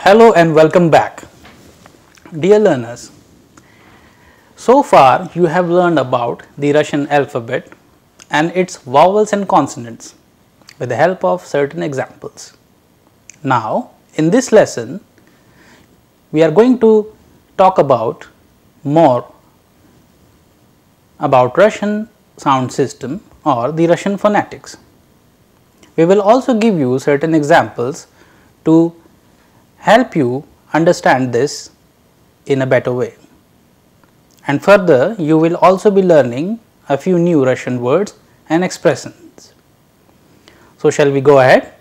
Hello and welcome back. Dear learners, so far you have learned about the Russian alphabet and its vowels and consonants with the help of certain examples. Now, in this lesson, we are going to talk about more about Russian sound system or the Russian phonetics. We will also give you certain examples to help you understand this in a better way. And further, you will also be learning a few new Russian words and expressions. So, shall we go ahead?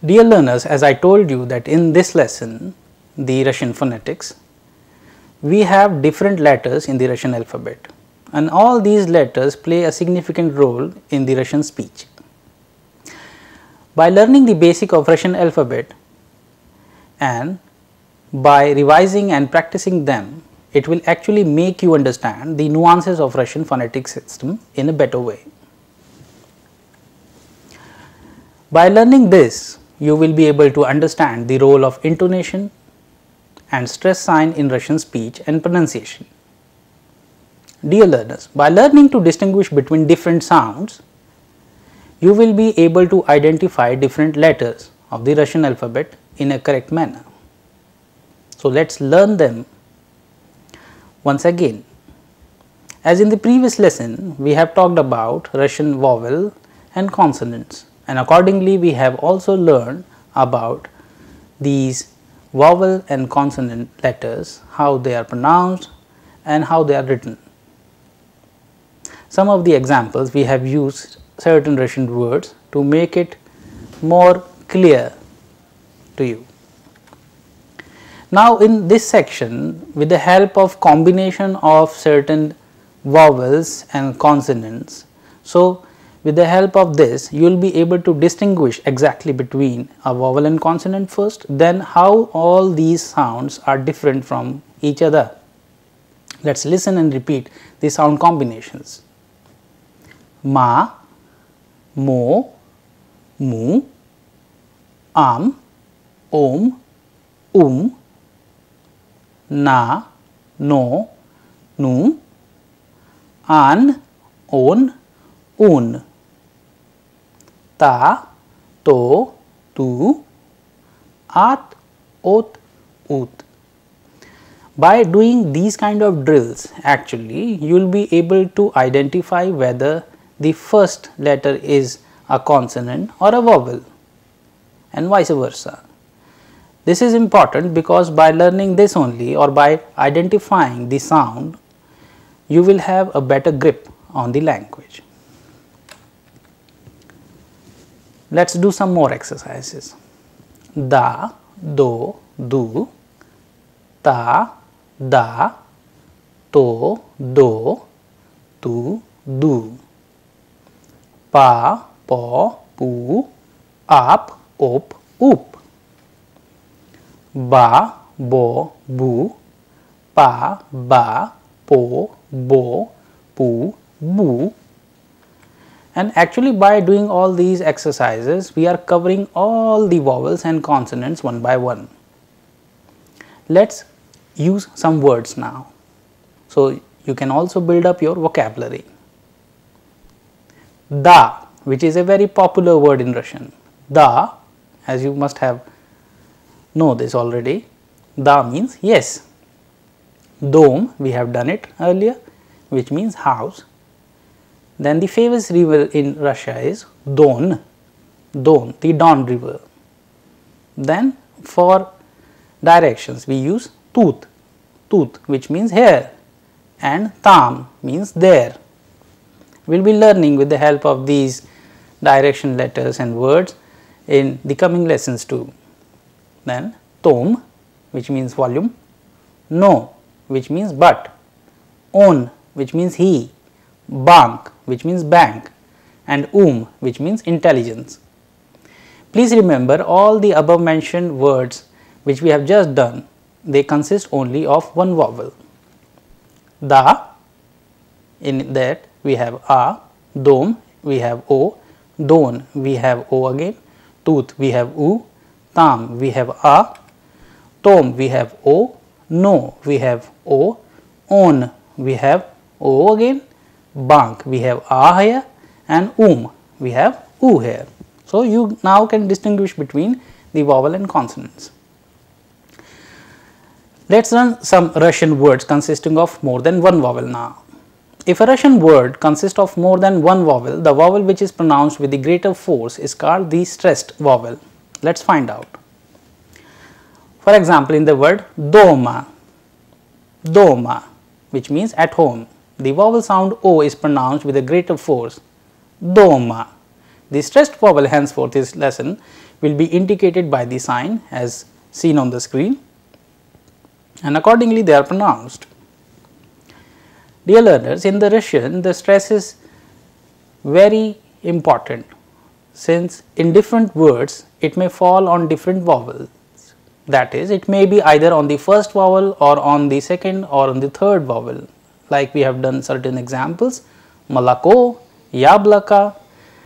Dear learners, as I told you that in this lesson, the Russian phonetics, we have different letters in the Russian alphabet, and all these letters play a significant role in the Russian speech. By learning the basic of Russian alphabet and by revising and practicing them, it will actually make you understand the nuances of Russian phonetic system in a better way. By learning this, you will be able to understand the role of intonation and stress sign in Russian speech and pronunciation. Dear learners, by learning to distinguish between different sounds, you will be able to identify different letters of the Russian alphabet in a correct manner. So, let us learn them once again. As in the previous lesson, we have talked about Russian vowel and consonants, and accordingly we have also learned about these vowel and consonant letters, how they are pronounced and how they are written. Some of the examples we have used certain Russian words to make it more clear to you. Now, in this section, with the help of combination of certain vowels and consonants, so with the help of this you will be able to distinguish exactly between a vowel and consonant first, then how all these sounds are different from each other. Let us listen and repeat the sound combinations. Ma, mo, mu, am, om, na, no, nu, an, on, un, ta, to, tu, at, ot, ut. By doing these kind of drills, actually you will be able to identify whether the first letter is a consonant or a vowel and vice versa. This is important because by learning this only or by identifying the sound, you will have a better grip on the language. Let us do some more exercises. Da, do, du, ta, da, to, do, tu, du, pa, po, pu, ap, op, up, ba, bo, bu, pa, ba, po, bo, pu, bu. And actually by doing all these exercises, we are covering all the vowels and consonants one by one. Let us use some words now, so you can also build up your vocabulary. Da, which is a very popular word in Russian. Da, as you must have know this already, da means yes. Dom, we have done it earlier, which means house. Then the famous river in Russia is Don, the Don river. Then for directions we use tooth, which means here, and tam means there. We will be learning with the help of these direction letters and words in the coming lessons too. Then tom, which means volume, no, which means but, on, which means he, bank, which means bank, and which means intelligence. Please remember, all the above mentioned words which we have just done, they consist only of one vowel. Da, in that we have a, dom we have o, don we have o again, tooth we have u, tam we have a, tom we have o, no we have o, on we have o again, bank we have a here, and we have u here. So, you now can distinguish between the vowel and consonants. Let us run some Russian words consisting of more than one vowel now. If a Russian word consists of more than one vowel, the vowel which is pronounced with the greater force is called the stressed vowel. Let us find out. For example, in the word doma, doma, which means at home, the vowel sound o is pronounced with a greater force, doma. The stressed vowel henceforth this lesson will be indicated by the sign as seen on the screen, and accordingly they are pronounced. Dear learners, in the Russian the stress is very important, since in different words it may fall on different vowels. That is, it may be either on the first vowel or on the second or on the third vowel, like we have done certain examples, malako, yablaka,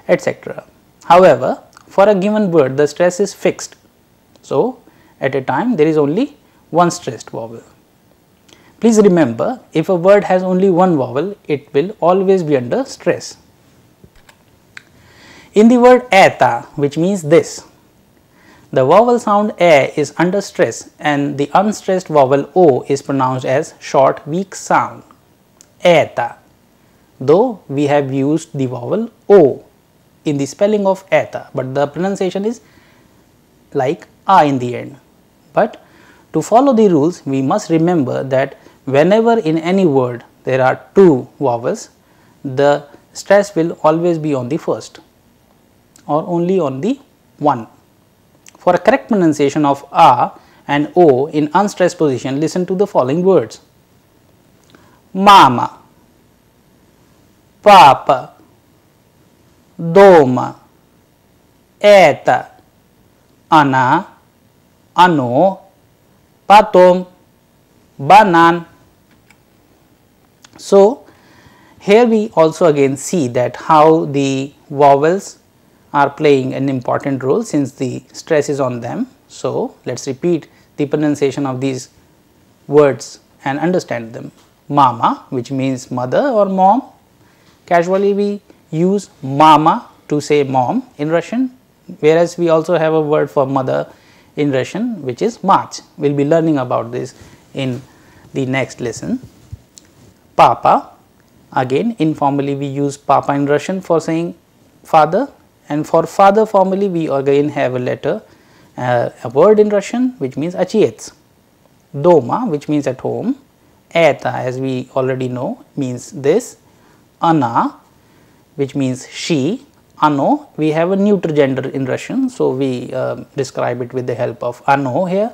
etc. However, for a given word the stress is fixed. So, at a time there is only one stressed vowel. Please remember, if a word has only one vowel, it will always be under stress. In the word eta, which means this, the vowel sound a is under stress and the unstressed vowel o is pronounced as short weak sound, eta, though we have used the vowel o in the spelling of eta, but the pronunciation is like a in the end. But to follow the rules, we must remember that whenever in any word there are two vowels, the stress will always be on the first or only on the one. For a correct pronunciation of a and o in unstressed position, listen to the following words: mama, papa, doma, eta, ana, ano, patom, banan. So, here we also again see that how the vowels are playing an important role since the stress is on them. So, let us repeat the pronunciation of these words and understand them. Mama, which means mother or mom. Casually we use mama to say mom in Russian, whereas we also have a word for mother in Russian, which is mach. We will be learning about this in the next lesson. Papa, again informally we use papa in Russian for saying father, and for father formally we again have a letter, a word in Russian which means achiyets. Doma, which means at home. Eta, as we already know, means this. Ana, which means she. Ano, we have a neuter gender in Russian, so we describe it with the help of ano here.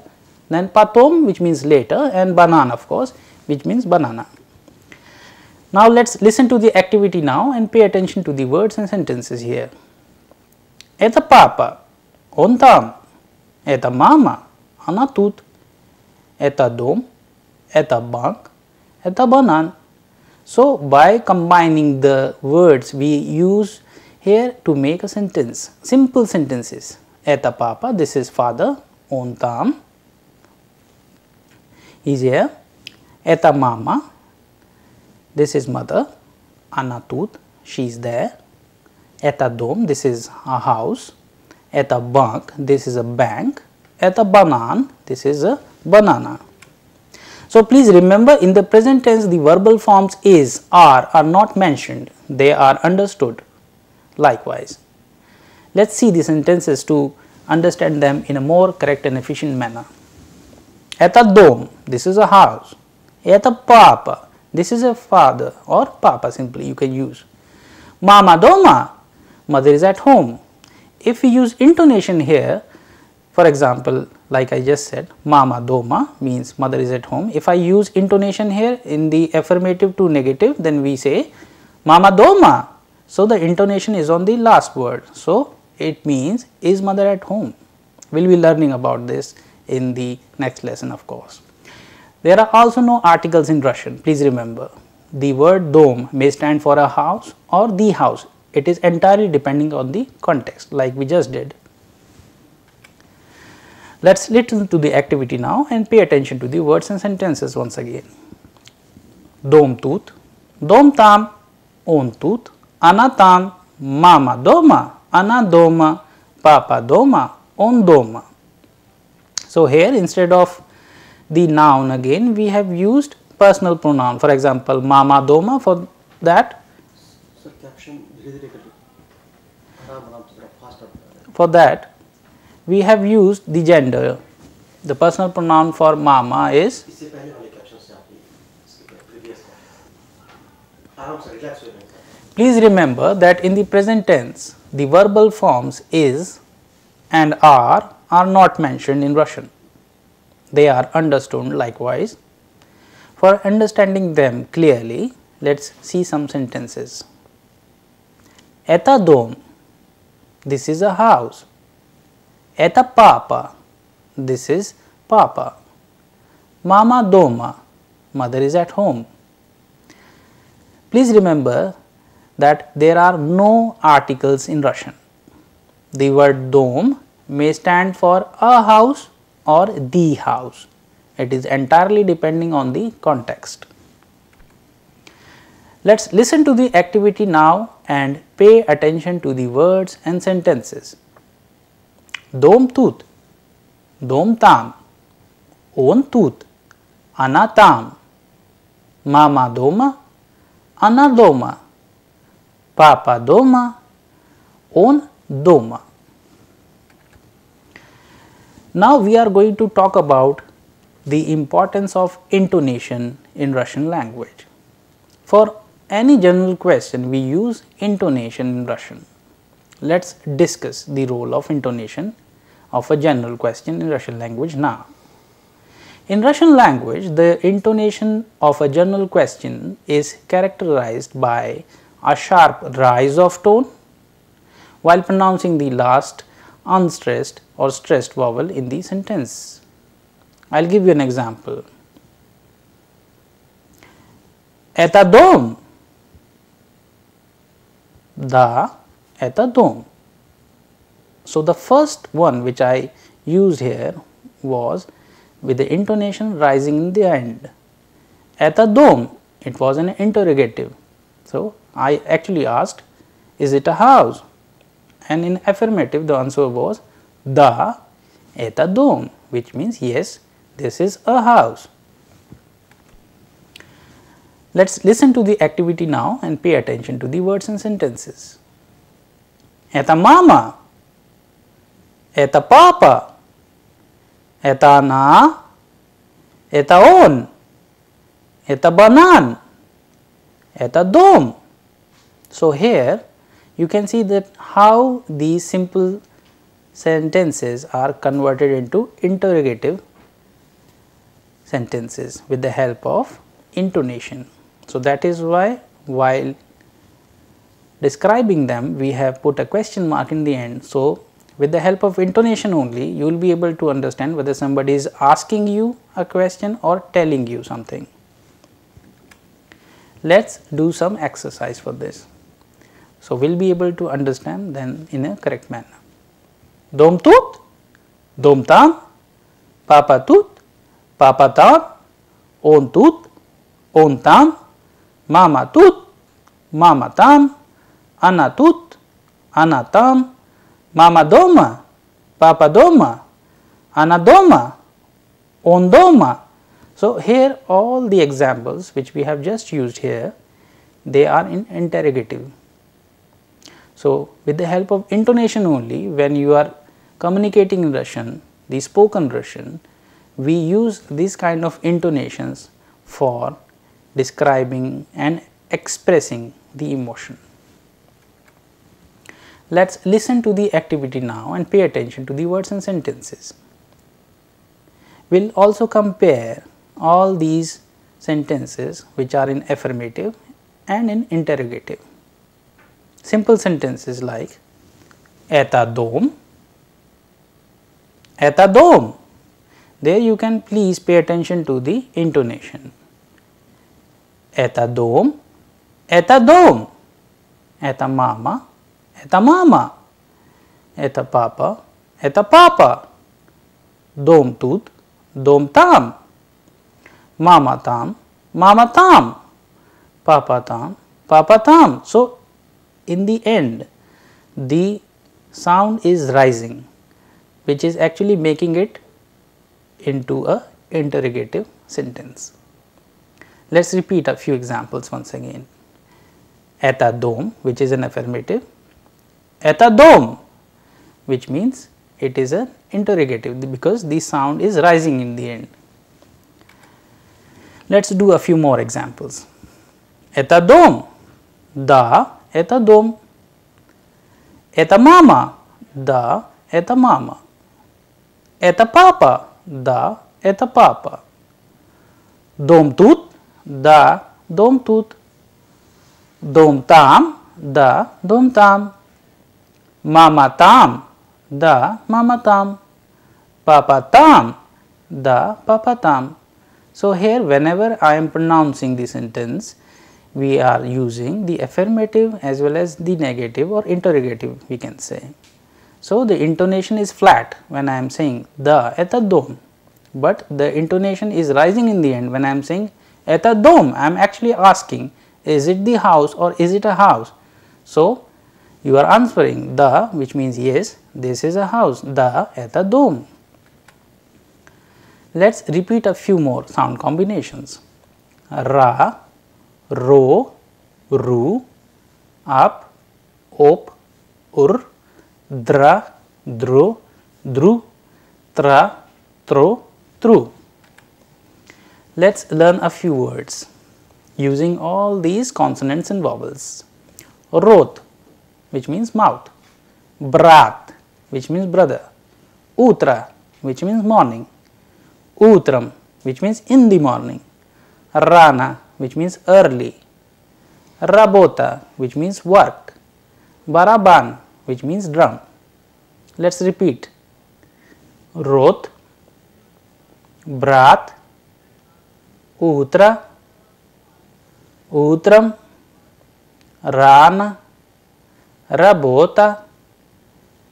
Then patom, which means later, and banan, of course, which means banana. Now let us listen to the activity now and pay attention to the words and sentences here. Это папа, он там. Это мама, она тут. Это дом, это банк, это банан. So, by combining the words we use here to make a sentence, simple sentences. Это papa, this is father, он там, is here. Это mama, this is mother, она тут, she is there. Это дом, this is a house. Это банк, this is a bank. Это банан, this is a banana. So, please remember, in the present tense the verbal forms is, are not mentioned, they are understood. Likewise, let us see the sentences to understand them in a more correct and efficient manner. Это дом, this is a house. Это папа, this is a father, or papa simply you can use. Mama дома, mother is at home. If we use intonation here, for example, like I just said, mama doma means mother is at home. If I use intonation here in the affirmative to negative, then we say mama doma. So, the intonation is on the last word. So, it means is mother at home. We will be learning about this in the next lesson, of course. There are also no articles in Russian. Please remember, the word dom may stand for a house or the house. It is entirely depending on the context, like we just did. Let us listen to the activity now and pay attention to the words and sentences once again. Dom tooth, dom tam, on tooth, anatam, mama doma, anadoma, papa doma, on doma. So, here instead of the noun again we have used personal pronoun. For example, mama doma, for that we have used the gender. The personal pronoun for mama is, please remember that in the present tense the verbal forms is and are not mentioned in Russian. They are understood likewise. For understanding them clearly, let us see some sentences. Это дом, this is a house. Это papa, this is papa. Mama doma, mother is at home. Please remember that there are no articles in Russian. The word dom may stand for a house or the house. It is entirely depending on the context. Let us listen to the activity now and pay attention to the words and sentences. Dom tooth, dom tam, on tooth, anatam, mama doma, anadoma, papa doma, on doma. Now, we are going to talk about the importance of intonation in Russian language. For any general question, we use intonation in Russian. Let us discuss the role of intonation of a general question in Russian language now. In Russian language, the intonation of a general question is characterized by a sharp rise of tone while pronouncing the last unstressed or stressed vowel in the sentence. I will give you an example. Это дом. Да, это дом. So, the first one which I used here was with the intonation rising in the end. Это дом, it was an interrogative. So, I actually asked, is it a house? And in affirmative the answer was da, это дом, which means yes, this is a house. Let us listen to the activity now and pay attention to the words and sentences. Это мама, это папа, это она, это он, это банан, это дом. So, here you can see that how these simple sentences are converted into interrogative sentences with the help of intonation. So, that is why while describing them we have put a question mark in the end. So, with the help of intonation only you will be able to understand whether somebody is asking you a question or telling you something. Let us do some exercise for this. So, we will be able to understand then in a correct manner. Dom tooth, dom tam, papa tooth, papa tam, on tooth, on tam, mama tooth, mama tam, ana tooth, ana tam, mama doma, papa doma, ana doma, on doma. So, here all the examples which we have just used here, they are in interrogative. So, with the help of intonation only, when you are communicating in Russian, the spoken Russian, we use these kind of intonations for describing and expressing the emotion. Let us listen to the activity now and pay attention to the words and sentences. We will also compare all these sentences which are in affirmative and in interrogative. Simple sentences like это дом, это дом. There you can please pay attention to the intonation. Это дом, это дом. Это мама, это мама. Это папа, это папа. dom tooth, dom tam, mama tam, mama tam, papa tam, papa tam. So, in the end the sound is rising, which is actually making it into a interrogative sentence. Let us repeat a few examples once again. Eta dom, which is an affirmative, eta dom, which means it is an interrogative because the sound is rising in the end. Let us do a few more examples. Eta dom, da, eta dom, eta mama, da, eta mama, eta papa, da, eta papa, dom tooth, da, dom tooth, dom tam, da, dom tam, mama tam, da, mama tam, papa tam, da, papa tam. So, here whenever I am pronouncing the sentence, we are using the affirmative as well as the negative or interrogative, we can say. So, the intonation is flat when I am saying da eta dom, but the intonation is rising in the end when I am saying eta dom. I am actually asking, is it the house or is it a house? So, you are answering da, which means yes, this is a house, da eta dom. Let us repeat a few more sound combinations. Ra, ro, ru, up, op, ur, dra, dro, dru, tra, tro, tru. Let us learn a few words using all these consonants and vowels. Rot, which means mouth, brat, which means brother, utra, which means morning, utram, which means in the morning, rana, which means early, rabota, which means work, baraban, which means drum. Let us repeat. Rot, brat, utra, utram, rana, rabota,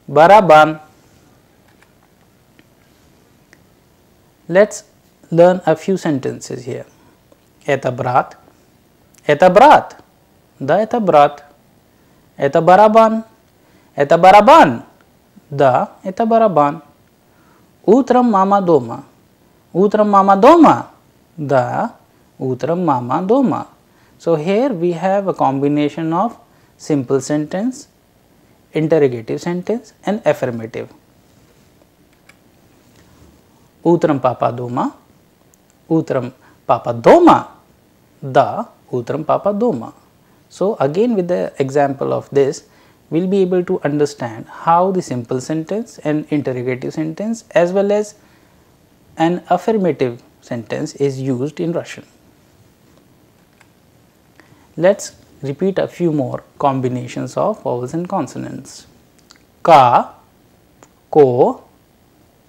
baraban. Let us learn a few sentences here. Eta brat, da eta brat, eta baraban, da eta baraban, utram mama doma, da utram mama doma. So, here we have a combination of simple sentence, interrogative sentence and affirmative. Utram papa doma, da utram papa doma. So, again with the example of this, we will be able to understand how the simple sentence and interrogative sentence as well as an affirmative sentence is used in Russian. Let us repeat a few more combinations of vowels and consonants. Ka, ko,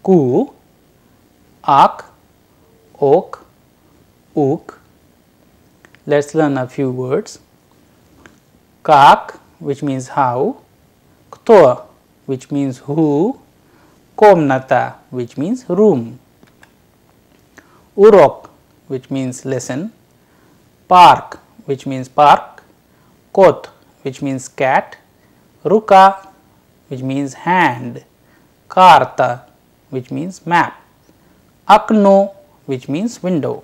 ku, ak, ok, uk. Let us learn a few words. Kak, which means how, kto, which means who, komnata, which means room, urok, which means lesson, park, which means park, kot, which means cat, ruka, which means hand, karta, which means map, akno, which means window.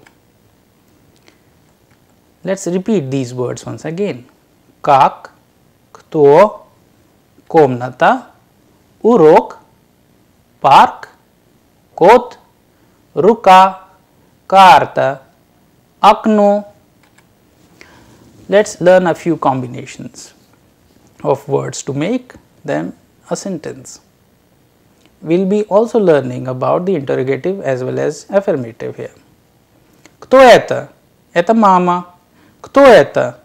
Let us repeat these words once again. Kak, kto, komnata, urok, park, kot, ruka, karta, akno. Let us learn a few combinations of words to make them a sentence. We will be also learning about the interrogative as well as affirmative here. Kto это? Это mama. Kto это?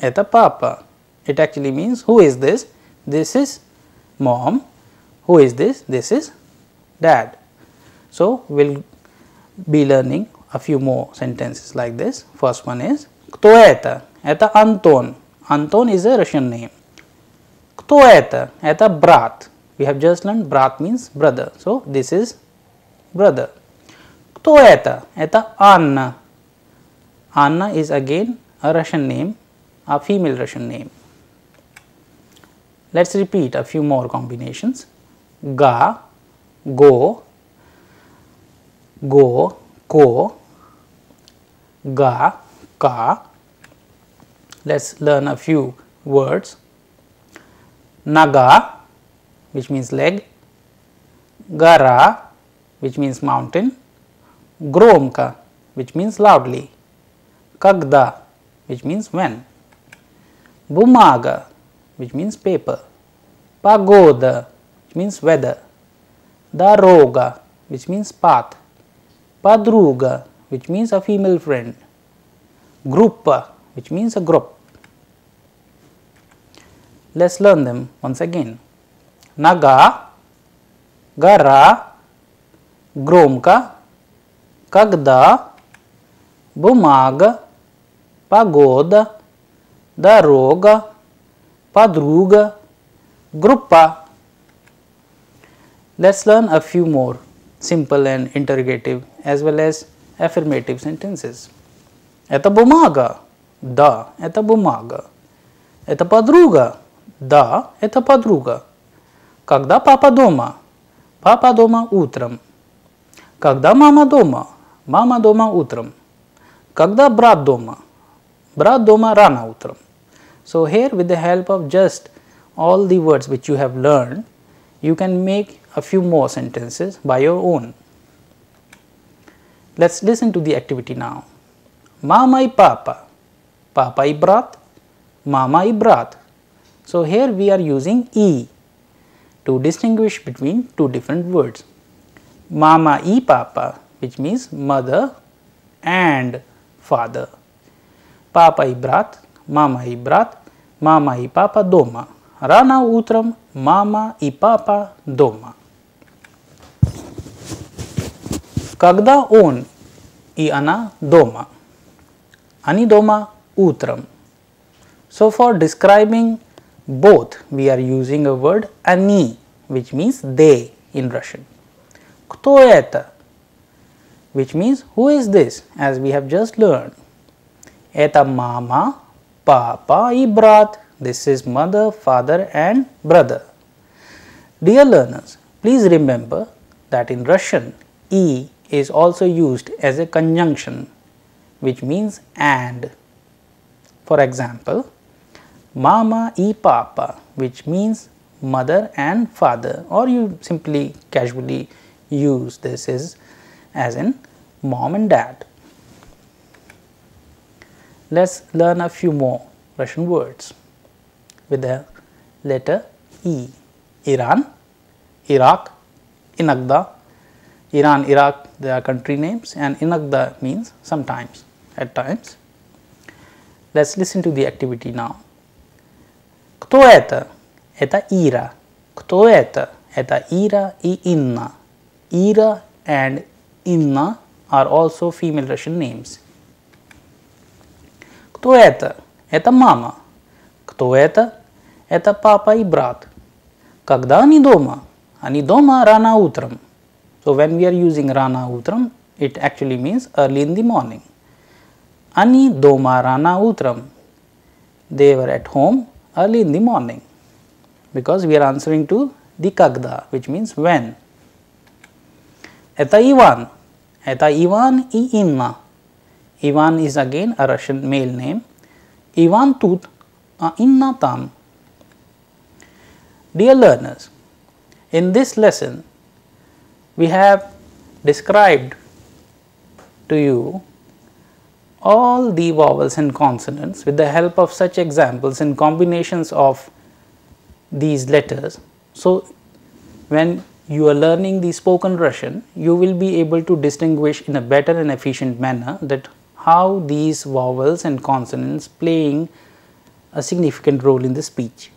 Это papa. It actually means who is this? This is mom. Who is this? This is dad. So, we will be learning a few more sentences like this. First one is Kto это? Это Anton. Anton is a Russian name. Kto это? Это брат. We have just learned brat means brother. So, this is brother. Kto это? Это Anna. Anna is again a Russian name, a female Russian name. Let us repeat a few more combinations. Ga, go, go, ko, ga, ka. Let us learn a few words. Naga, which means leg, gara, which means mountain, gromka, which means loudly, kagda, which means when, bumaga, which means paper, pagoda, which means weather, daroga, which means path, padruga, which means a female friend, gruppa, which means a group. Let us learn them once again. Naga, gara, gromka, kagda, bumaga, pagoda, daroga, padruga, gruppa. Let us learn a few more simple and interrogative as well as affirmative sentences. Это бумага. Да, это бумага. Это подруга. Да, это подруга. Когда папа дома? Папа дома утром. Когда мама дома? Мама дома утром. Когда брат дома? Брат дома рано утром. So here, with the help of just all the words which you have learned, you can make a few more sentences by your own. Let us listen to the activity now. Mama и папа. Papa и брат. Mama и брат. So here we are using E to distinguish between two different words. Mama и папа, which means mother and father. Papa и брат, мама и брат, мама и папа дома. Рано утром мама и папа дома. Когда он и она дома? Они дома утром. So for describing both, we are using a word они, which means they in Russian. Кто это? Which means who is this, as we have just learned. Это мама, папа и брат. This is mother, father and brother. Dear learners, please remember that in Russian, E is also used as a conjunction, which means and. For example, mama и papa, which means mother and father, or you simply casually use this as in mom and dad. Let us learn a few more Russian words with the letter E. Iran, Iraq, Inagda. Iran, Iraq, they are country names, and Inagda means sometimes, at times. Let us listen to the activity now. Кто это? Это Ира. Кто это? Это Ира и Inna. Ira and Inna are also female Russian names. Кто это? Это мама. Кто это? Это папа и брат. Когда они дома? Они дома рано утром. So when we are using rana utram, it actually means early in the morning. Они дома рано утром. They were at home early in the morning, because we are answering to the когда, which means when. Это Иван. Это Иван и Инна. Ivan is again a Russian male name. Ivan тут, а Inna там. Dear learners, in this lesson, we have described to you all the vowels and consonants with the help of such examples and combinations of these letters. So, when you are learning the spoken Russian, you will be able to distinguish in a better and efficient manner that how these vowels and consonants playing a significant role in the speech.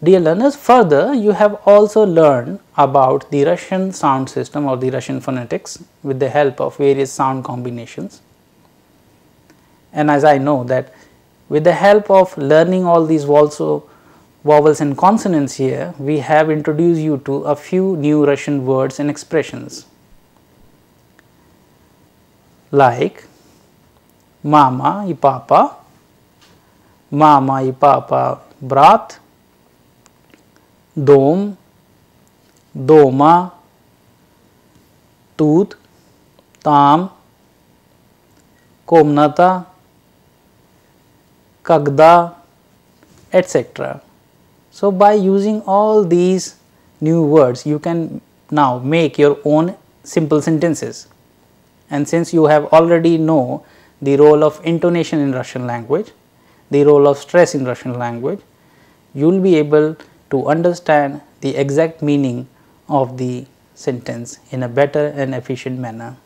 Dear learners, further you have also learned about the Russian sound system or the Russian phonetics with the help of various sound combinations. And as I know that with the help of learning all these also vowels and consonants here, we have introduced you to a few new Russian words and expressions like mama и papa, mama и papa brat, dom, doma, тут, там, комната, когда, etc. So, by using all these new words, you can now make your own simple sentences. And since you have already know the role of intonation in Russian language, the role of stress in Russian language, you will be able to understand the exact meaning of the sentence in a better and efficient manner.